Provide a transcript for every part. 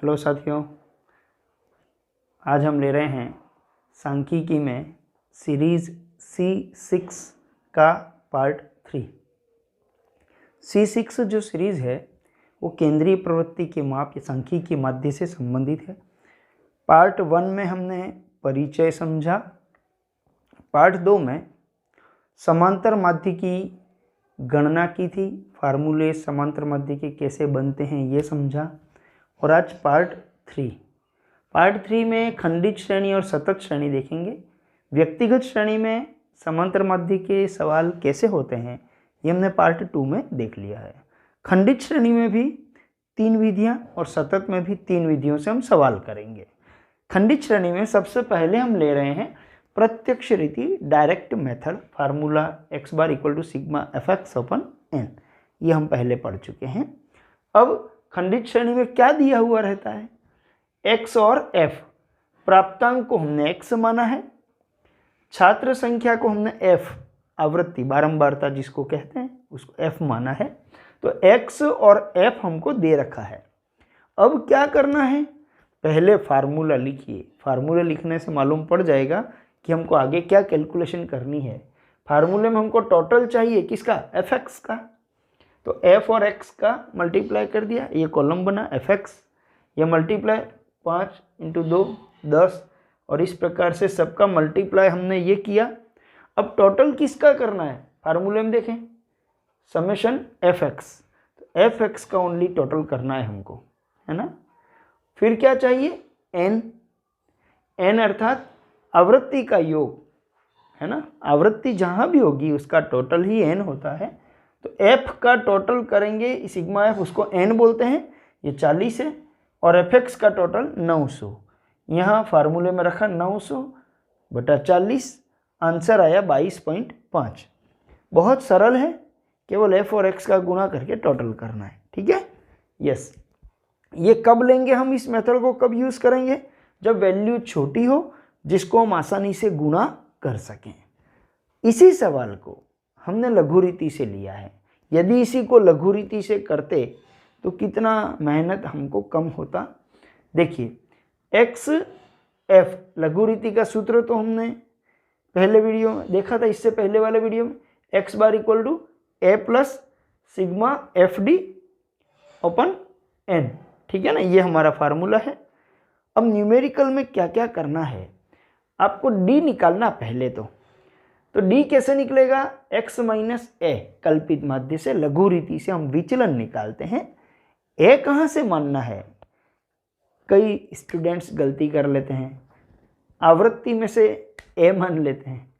Hello साथियों, आज हम ले रहे हैं सांख्यिकी में सीरीज C6 का पार्ट 3। C6 जो सीरीज है वो केंद्रीय प्रवृत्ति के माप या सांख्यिकी माध्य से संबंधित है। पार्ट 1 में हमने परिचय समझा, पार्ट 2 में समांतर माध्य की गणना की थी, फार्मूले समांतर माध्य के कैसे बनते हैं ये समझा। और आज पार्ट 3 में खंडित श्रेणी और सतत श्रेणी देखेंगे। व्यक्तिगत श्रेणी में समांतर माध्य के सवाल कैसे होते हैं ये हमने पार्ट 2 में देख लिया है। खंडित श्रेणी में भी 3 विधियां और सतत में भी 3 विधियों से हम सवाल करेंगे। खंडित श्रेणी में सबसे पहले हम ले रहे हैं प्रत्यक्ष रीति, direct method, formula x bar equal to sigma fx upon n, ये हम पहले पढ़ चुके हैं। अब खंडित श्रेणी में क्या दिया हुआ रहता है, x और f। प्राप्तांक को हमने x माना है, छात्र संख्या को हमने f, आवृत्ति बारंबारता जिसको कहते हैं उसको f माना है। तो x और f हमको दे रखा है। अब क्या करना है, पहले फार्मूला लिखिए। फार्मूला लिखने से मालूम पड़ जाएगा कि हमको आगे क्या कैलकुलेशन करनी है। फार्मूले में हमको टोटल चाहिए किसका, fx का। तो f और x का मल्टीप्लाई कर दिया, ये कॉलम बना fx, ये मल्टीप्लाई 5 × 2 10, और इस प्रकार से सबका मल्टीप्लाई हमने ये किया। अब टोटल किसका करना है, फार्मूले में देखें समेशन fx, तो fx का ओनली टोटल करना है हमको, है ना। फिर क्या चाहिए, n अर्थात आवृत्ति का योग, है ना। आवृत्ति जहाँ भी होगी उसका टोटल ही n होता है। तो f का टोटल करेंगे, सिग्मा f उसको n बोलते हैं, ये 40 है, और fx का टोटल 900। यहाँ फार्मूले में रखा 900/40, आंसर आया 22.5। बहुत सरल है, केवल f और x का गुणा करके टोटल करना है, ठीक है। यस, ये कब लेंगे हम, इस मेथड को कब यूज़ करेंगे, जब वैल्यू छोटी हो जिसको हम आसानी से गुणा कर सकें। इसी सवाल को हमने लघु रीति से लिया है। यदि इसी को लघु रीति से करते तो कितना मेहनत हमको कम होता। देखिए x f, लघु रीति का सूत्र तो हमने पहले वीडियो में देखा था, इससे पहले वाले वीडियो में x bar equal to a plus sigma fd upon n, ठीक है ना, ये हमारा फार्मूला है। अब न्यूमेरिकल में क्या क्या करना है, आपको d निकालना पहले। तो d कैसे निकलेगा, x माइनस a, कल्पित माध्य से लघु रीति से हम विचलन निकालते हैं। a कहाँ से मानना है, कई स्टूडेंट्स गलती कर लेते हैं, आवृत्ति में से a मान लेते हैं।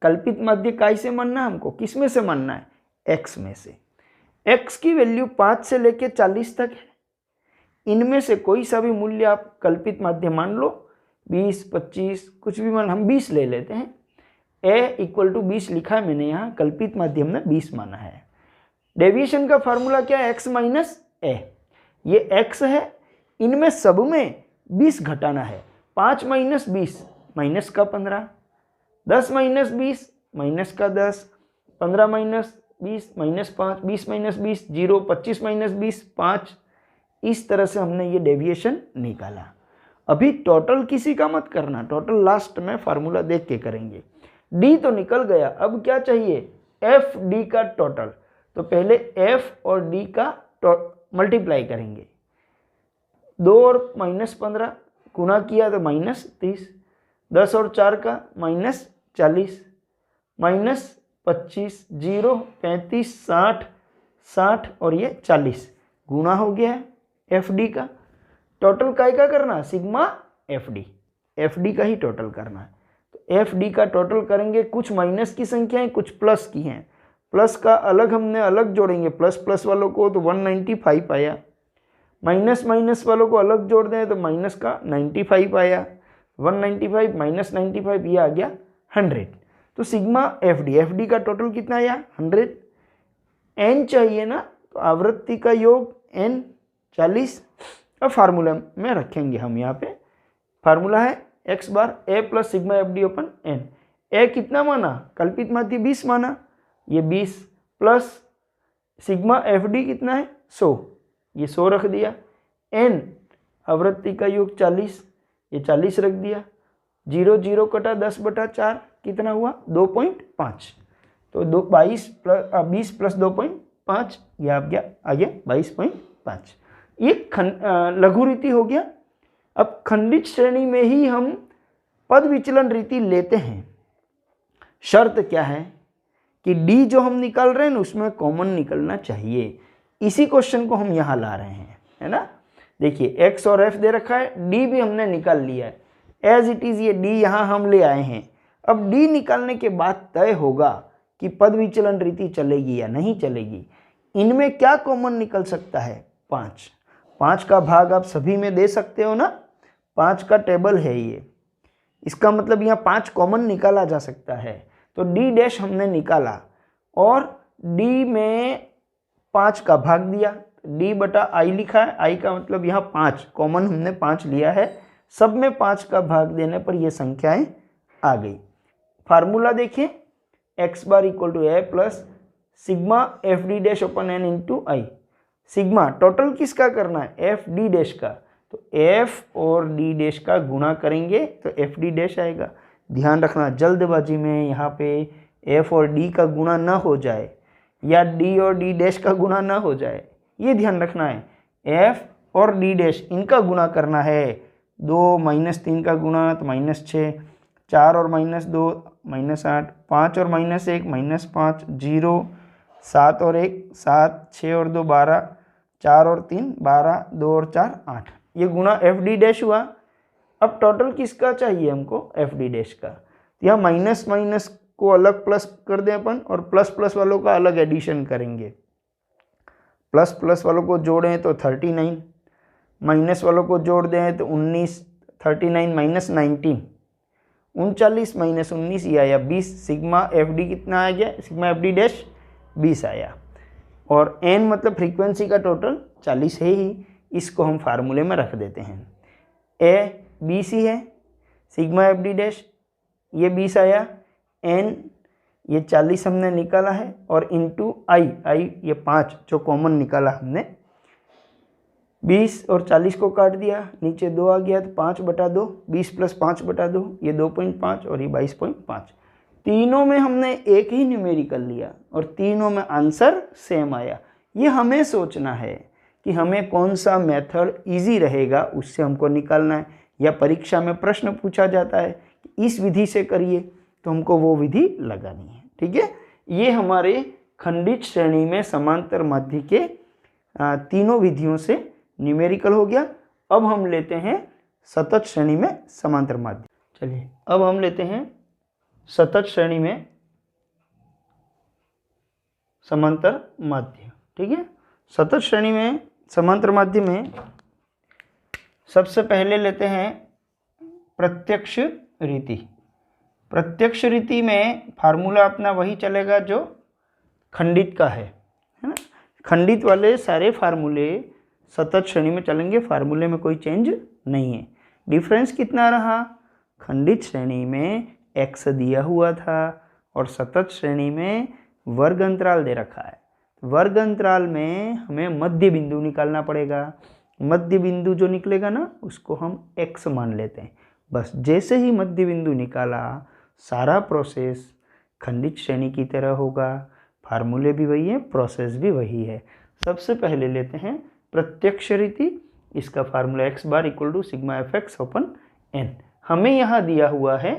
कल्पित माध्य काय से मानना है हमको, किस में से मानना है, x में से। x की वैल्यू 5 से लेके 40 तक है, इनमें से कोई सा भी मूल्य आप कल्पित माध्य मान लो, 20 25 कुछ भी मान, हम 20 ले लेते हैं। a इक्वल टू 20 लिखा है मैंने यहाँ, कल्पित माध्य हमने 20 माना है। डेविएशन का फार्मूला क्या है, x माइनस a, ये x है, इनमें सब में 20 घटाना है। 5 माइनस 20 माइनस का 15, 10 माइनस 20 माइनस का 10, 15 माइनस 20 माइनस 5, 20 माइनस 20 0, 25 माइनस 20 5। इस तरह से हमने ये डेविएशन निकाला। अभी टोटल किसी का मत करना, टोटल लास्ट में फार्मूला देख के करेंगे। d तो निकल गया, अब क्या चाहिए, f d का टोटल। तो पहले f और d का मल्टीप्लाई करेंगे, 2 और -15 गुणा किया तो -30, 10 और 4 का -40, -25 0, 35 60 60 और ये 40 गुणा हो गया है एफ डी का। टोटल काय का करना, सिग्मा एफ डी का ही टोटल करना है। तो एफ डी का टोटल करेंगे, कुछ माइनस की संख्या है कुछ प्लस की हैं, प्लस का अलग हमने अलग जोड़ेंगे, प्लस प्लस वालों को तो 195 आया, माइनस माइनस वालों को अलग जोड़ दें तो माइनस का 95 आया, 195 माइनस 95 ये आ गया 100। तो सिग्मा एफ डी का टोटल कितना आया, 100। एन चाहिए ना, तो आवृत्ति का योग एन 40। अब फार्मूला में रखेंगे हम, यहाँ पे फार्मूला है x bar a plus sigma F D upon N. A कितना माना, कल्पित माध्य 20 माना, ये 20 प्लस सिग्मा एफ डी कितना है 100, ये 100 रख दिया। एन आवृत्ति का योग 40, ये 40 रख दिया, 0 0 कटा 10/4 कितना हुआ 2.5, तो 22 20 + 2.5 ये आ गया 22.5। ये लघु रीति हो गया। अब खंडित श्रेणी में ही हम पद विचलन रीति लेते हैं। शर्त क्या है कि डी जो हम निकाल रहे हैं ना उसमें कॉमन निकलना चाहिए। इसी क्वेश्चन को हम यहाँ ला रहे हैं, है ना। देखिए एक्स और एफ दे रखा है, डी भी हमने निकाल लिया है, एज इट इज़ ये डी यहाँ हम ले आए हैं। अब डी निकालने के बाद तय होगा कि पद विचलन रीति चलेगी या नहीं चलेगी। इनमें क्या कॉमन निकल सकता है 5। 5 का भाग आप सभी में दे सकते हो ना, 5 का टेबल है ये, इसका मतलब यहाँ 5 कॉमन निकाला जा सकता है। तो डी डैश हमने निकाला और डी में 5 का भाग दिया, d/i लिखा है, i का मतलब यहाँ 5 कॉमन हमने 5 लिया है, सब में 5 का भाग देने पर ये संख्याएं आ गई। फार्मूला देखिए x bar equal to a plus sigma F d dash upon n into i. सिग्मा टोटल किसका करना है, एफ डी डैश का, तो एफ और डी डैश का गुणा करेंगे तो एफ डी डैश आएगा। ध्यान रखना जल्दबाजी में यहाँ पे एफ और डी का गुणा ना हो जाए या डी और डी डैश का गुणा ना हो जाए, ये ध्यान रखना है। एफ और डी डैश इनका गुणा करना है, 2 - 3 का गुणा तो -6, 4 और -2 -8, 5 और -1 -5, 0, 7 और 1 7, 6 और 2 12, 4 और 3 12, 2 और 4 8, ये गुणा एफ डी डैश हुआ। अब टोटल किसका चाहिए हमको, एफ डी डैश का। तो यहाँ माइनस माइनस को अलग प्लस कर दें अपन और प्लस प्लस वालों का अलग एडिशन करेंगे। प्लस प्लस वालों को जोड़ें तो 39, माइनस वालों को जोड़ दें तो 19, 39 - 19 39 - 19 ये आया 20। सिग्मा एफ डी कितना आ गया, सिग्मा एफ डी डैश 20 आया। और एन मतलब फ्रीक्वेंसी का टोटल 40 है ही, इसको हम फार्मूले में रख देते हैं। ए 20 ही है, सिग्मा एफ डी डैश ये 20 आया, एन ये 40 हमने निकाला है और इंटू आई ये 5 जो कॉमन निकाला हमने। 20 और 40 को काट दिया, नीचे 2 आ गया तो 5/2, 20 + 5/2 ये 2.5 और ये 22.5। तीनों में हमने एक ही न्यूमेरिकल लिया और तीनों में आंसर सेम आया। ये हमें सोचना है कि हमें कौन सा मेथड इजी रहेगा, उससे हमको निकालना है। या परीक्षा में प्रश्न पूछा जाता है कि इस विधि से करिए, तो हमको वो विधि लगानी है। ठीक है, ये हमारे खंडित श्रेणी में समांतर माध्य के तीनों विधियों से न्यूमेरिकल हो गया। अब हम लेते हैं सतत श्रेणी में समांतर माध्य। चलिए अब हम लेते हैं सतत श्रेणी में समांतर माध्य। ठीक है, सतत श्रेणी में समांतर माध्य में सबसे पहले लेते हैं प्रत्यक्ष रीति। प्रत्यक्ष रीति में फार्मूला अपना वही चलेगा जो खंडित का है ना। खंडित वाले सारे फार्मूले सतत श्रेणी में चलेंगे, फार्मूले में कोई चेंज नहीं है। डिफरेंस कितना रहा, खंडित श्रेणी में x दिया हुआ था और सतत श्रेणी में वर्ग अंतराल दे रखा है। वर्ग अंतराल में हमें मध्य बिंदु निकालना पड़ेगा। मध्य बिंदु जो निकलेगा ना उसको हम x मान लेते हैं। बस जैसे ही मध्य बिंदु निकाला सारा प्रोसेस खंडित श्रेणी की तरह होगा। फार्मूले भी वही है, प्रोसेस भी वही है। सबसे पहले लेते हैं प्रत्यक्ष रीति। इसका formula x bar equal to sigma f x upon n. हमें यहाँ दिया हुआ है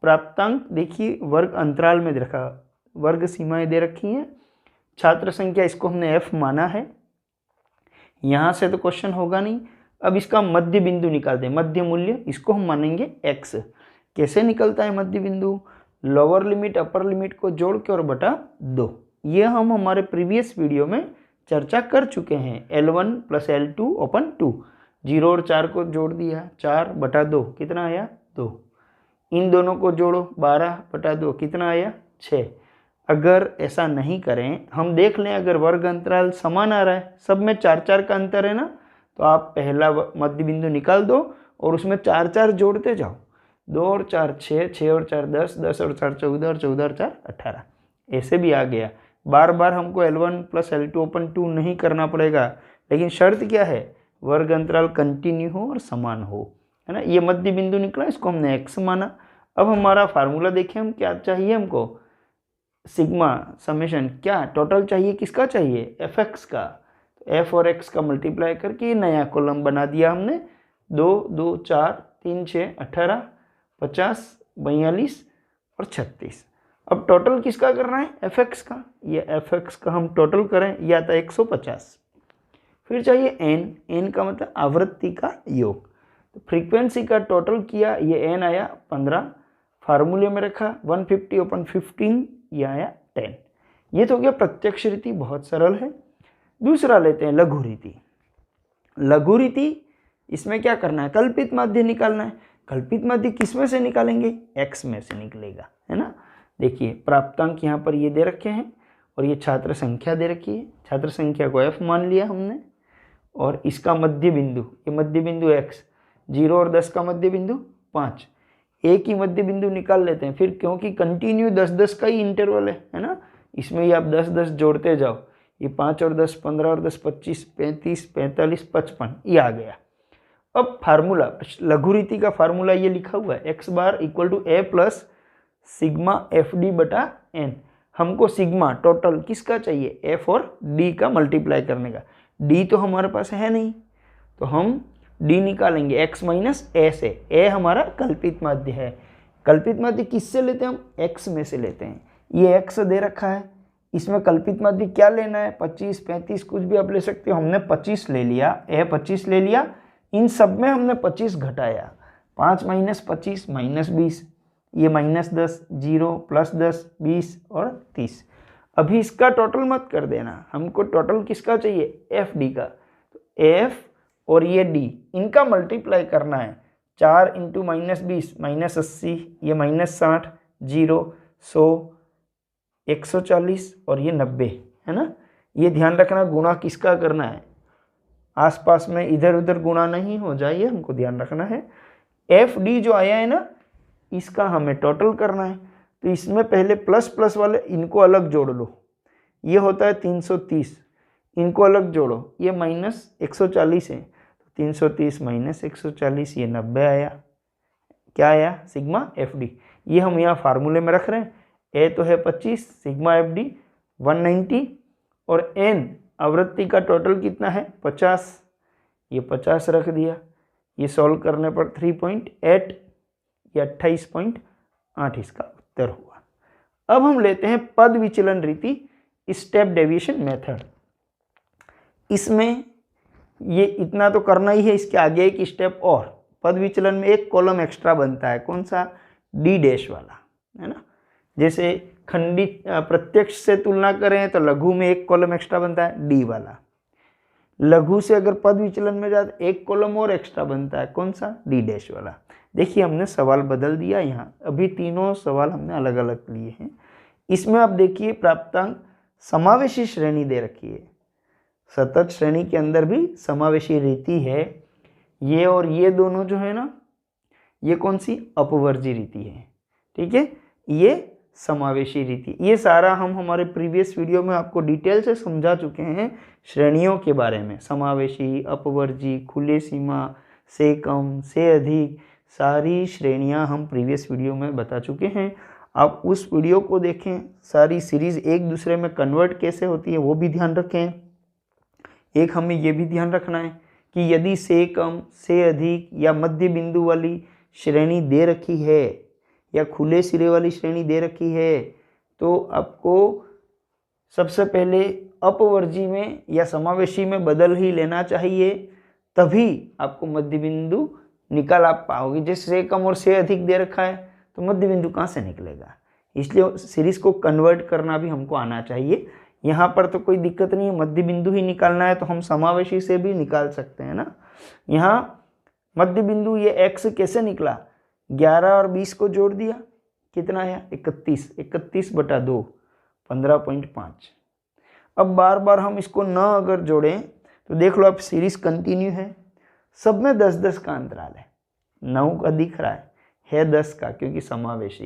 प्राप्तांक, देखिए वर्ग अंतराल में रखा, वर्ग सीमाएं दे रखी हैं। छात्र संख्या इसको हमने f माना है, यहाँ से तो क्वेश्चन होगा नहीं। अब इसका मध्य बिंदु निकाल दें, मध्य मूल्य इसको हम मानेंगे x। कैसे निकलता है मध्य बिंदु, लोअर लिमिट अपर लिमिट को जोड़ के और बटा 2। ये हम हमारे प्रीवियस वीडियो में चर्चा कर चुके हैं। L1 + L2 ओपन 2, 0 और 4 को जोड़ दिया, 4/2 कितना आया 2। इन दोनों को जोड़ो 12/2 कितना आया 6। अगर ऐसा नहीं करें, हम देख लें अगर वर्ग अंतराल समान आ रहा है, सब में 4-4 का अंतर है ना, तो आप पहला मध्य बिंदु निकाल दो और उसमें 4-4 जोड़ते जाओ। 2 और 4 6, 6 और 4 10, 10 और 4 14 और 14 और 4 18, ऐसे भी आ गया। बार बार हमको L1 + L2 ओपन 2 नहीं करना पड़ेगा, लेकिन शर्त क्या है, वर्ग अंतराल कंटिन्यू हो और समान हो, है ना। ये मध्य बिंदु निकला, इसको हमने x माना। अब हमारा फार्मूला देखें, हम क्या चाहिए, हमको सिग्मा समेशन क्या टोटल चाहिए, किसका चाहिए, fx का। तो f और x का मल्टीप्लाई करके ये नया कॉलम बना दिया हमने। 2 2 4 3 6 18 50 42 और 36। अब टोटल किसका करना है, fx का। ये fx का हम टोटल करें, यह आता है 150। फिर चाहिए n का मतलब आवृत्ति का योग। तो फ्रीक्वेंसी का टोटल किया, ये n आया 15, फार्मूले में रखा 150 / 15, ये आया 10। ये तो हो गया प्रत्यक्ष रीति, बहुत सरल है। दूसरा लेते हैं लघु रीति। लघु रीति, इसमें क्या करना है, कल्पित माध्य निकालना है। कल्पित माध्य किस में से निकालेंगे, x में से निकलेगा, है ना। देखिए प्राप्तांक यहाँ पर ये दे रखे हैं और ये छात्र संख्या दे रखी है। छात्र संख्या को f मान लिया हमने और इसका मध्य बिंदु, ये मध्य बिंदु x, 0 और 10 का मध्य बिंदु 5। एक ही मध्य बिंदु निकाल लेते हैं फिर, क्योंकि कंटिन्यू 10-10 का ही इंटरवल है ना। इसमें ही आप 10-10 जोड़ते जाओ, ये 5 और 10 15 और 10 25 35 45 55, ये आ गया। अब फार्मूला, लघु रीति का फार्मूला ये लिखा हुआ है, x bar equal to a plus sigma F d बटा एन। हमको सिग्मा टोटल किसका चाहिए, f और d का मल्टीप्लाई करने का। d तो हमारे पास है नहीं, तो हम d निकालेंगे x माइनस a से। a हमारा कल्पित माध्य है। कल्पित माध्य किससे लेते हैं हम, x में से लेते हैं। ये x दे रखा है, इसमें कल्पित माध्य क्या लेना है, 25 35 कुछ भी आप ले सकते हो। हमने 25 ले लिया, a 25 ले लिया, इन सब में हमने 25 घटाया। 5 - 25 -20, ये -10, 0 + 10 20 और 30। अभी इसका टोटल मत कर देना, हमको टोटल किसका चाहिए, एफ डी का। तो एफ और ये डी, इनका मल्टीप्लाई करना है। 4 × -20 -80, ये -60, 0 100 140 और ये 90, है ना। ये ध्यान रखना, गुणा किसका करना है, आसपास में इधर उधर गुणा नहीं हो जाए, ये हमको ध्यान रखना है। एफ डी जो आया है ना, इसका हमें टोटल करना है। तो इसमें पहले प्लस प्लस वाले इनको अलग जोड़ लो, ये होता है 330, इनको अलग जोड़ो, ये -140 है। 330 - 140, ये 90 आया। क्या आया, सिग्मा एफ डी। ये हम यहाँ फार्मूले में रख रहे हैं। ए तो है 25, सिग्मा एफ डी 190 और एन आवृत्ति का टोटल कितना है 50, ये 50 रख दिया। ये सॉल्व करने पर 3.8, ये 28.8 इसका उत्तर हुआ। अब हम लेते हैं पद विचलन रीति, स्टेप डेविएशन मेथड। इसमें ये इतना तो करना ही है, इसके आगे एक स्टेप और। पद विचलन में एक कॉलम एक्स्ट्रा बनता है, कौन सा, डी डैश वाला, है ना। जैसे खंडित प्रत्यक्ष से तुलना करें तो लघु में एक कॉलम एक्स्ट्रा बनता है, डी वाला। लघु से अगर पद विचलन में जाते एक कॉलम और एक्स्ट्रा बनता है, कौन सा, डी डैश वाला। देखिए हमने सवाल बदल दिया यहाँ, अभी तीनों सवाल हमने अलग अलग लिए हैं। इसमें आप देखिए प्राप्तांक समावेशी श्रेणी दे रखी है, सतत श्रेणी के अंदर भी समावेशी रीति है। ये और ये दोनों जो है ना, ये कौन सी, अपवर्जी रीति है, ठीक है। ये समावेशी रीति, ये सारा हम हमारे प्रीवियस वीडियो में आपको डिटेल से समझा चुके हैं श्रेणियों के बारे में। समावेशी, अपवर्जी, खुले सीमा, से कम, से अधिक, सारी श्रेणियां हम प्रीवियस वीडियो में बता चुके हैं। आप उस वीडियो को देखें, सारी सीरीज एक दूसरे में कन्वर्ट कैसे होती है वो भी ध्यान रखें। एक हमें ये भी ध्यान रखना है कि यदि से कम, से अधिक या मध्य बिंदु वाली श्रेणी दे रखी है या खुले सिरे वाली श्रेणी दे रखी है, तो आपको सबसे पहले अपवर्जी में या समावेशी में बदल ही लेना चाहिए, तभी आपको मध्य बिंदु निकाल आप पाओगे। जैसे से कम और से अधिक दे रखा है तो मध्य बिंदु कहाँ से निकलेगा, इसलिए सीरीज को कन्वर्ट करना भी हमको आना चाहिए। यहाँ पर तो कोई दिक्कत नहीं है, मध्य बिंदु ही निकालना है तो हम समावेशी से भी निकाल सकते हैं ना। यहाँ मध्य बिंदु ये x कैसे निकला, 11 और 20 को जोड़ दिया, कितना आया 31, 31/2 15.5। अब बार बार हम इसको न अगर जोड़ें तो देख लो, अब सीरीज कंटिन्यू है, सब में 10-10 का अंतराल है। 9 का दिख रहा है 10 का, क्योंकि समावेशी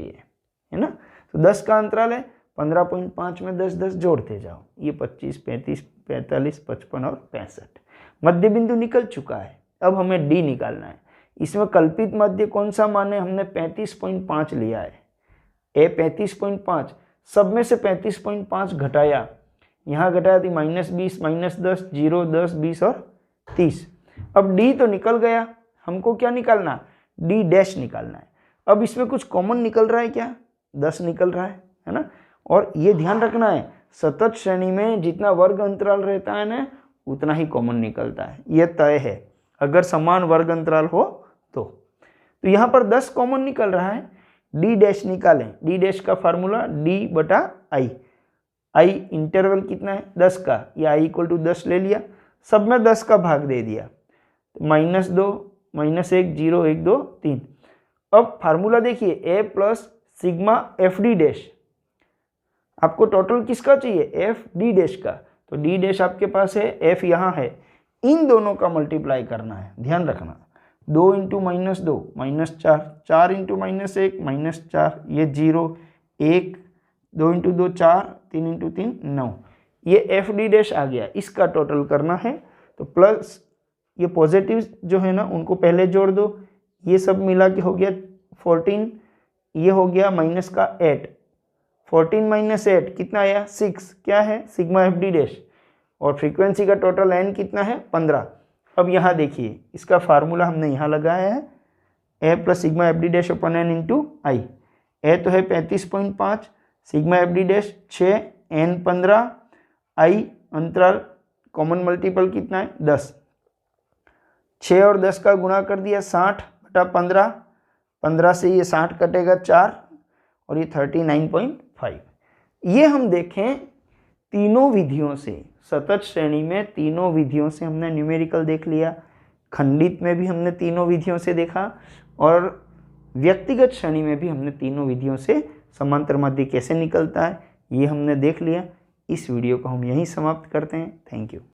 है ना। तो 10 का अंतराल है, 15.5 में 10-10 जोड़ते जाओ, ये 25 35 45 55 और 65। मध्य बिंदु निकल चुका है, अब हमें डी निकालना है। इसमें कल्पित मध्य कौन सा मान है, हमने 35.5 लिया है। ए 35.5, सब में से 35.5 घटाया, यहाँ घटाया थी -20, -10, 0, 10, 20 और 30। अब डी तो निकल गया, हमको क्या निकालना, डी डैश निकालना है। अब इसमें कुछ कॉमन निकल रहा है क्या, 10 निकल रहा है ना। और ये ध्यान रखना है, सतत श्रेणी में जितना वर्ग अंतराल रहता है ना उतना ही कॉमन निकलता है, ये तय है अगर समान वर्ग अंतराल हो तो यहाँ पर 10 कॉमन निकल रहा है। डी डैश निकालें, डी डैश का फार्मूला D/I, आई इंटरवल कितना है 10 का, या I = 10 ले लिया, सब में 10 का भाग दे दिया, -2, -1, 0, 1, 2, 3। अब फार्मूला देखिए A + सिग्मा FD डैश, आपको टोटल किसका चाहिए, FD डैश का, तो D डैश आपके पास है, F यहाँ है, इन दोनों का मल्टीप्लाई करना है, ध्यान रखना। 2 × -2 -4, 4 × -1 -4, ये 0, 1, 2 × 2 4, 3 × 3 9, ये FD डैश आ गया, इसका टोटल करना है। तो प्लस ये पॉजिटिव जो है ना उनको पहले जोड़ दो, ये सब मिला के हो गया 14, ये हो गया माइनस का 8, 14 - 8 कितना आया 6, क्या है सिग्मा FD डैश, और फ्रीक्वेंसी का टोटल n कितना है 15। अब यहाँ देखिए इसका फार्मूला हमने यहाँ लगाया है, A + sigma FD dash upon n × I। A तो है 35.5, sigma FD dash 6, n 15, I अंतराल कॉमन मल्टीपल कितना है 10, 6 और 10 का गुणा कर दिया 60/15, 15 से ये 60 कटेगा 4, और ये 39.5। ये हम देखें तीनों विधियों से, सतत श्रेणी में तीनों विधियों से हमने न्यूमेरिकल देख लिया, खंडित में भी हमने तीनों विधियों से देखा, और व्यक्तिगत श्रेणी में भी हमने तीनों विधियों से समांतर माध्य कैसे निकलता है ये हमने देख लिया। इस वीडियो को हम यहीं समाप्त करते हैं। Thank you.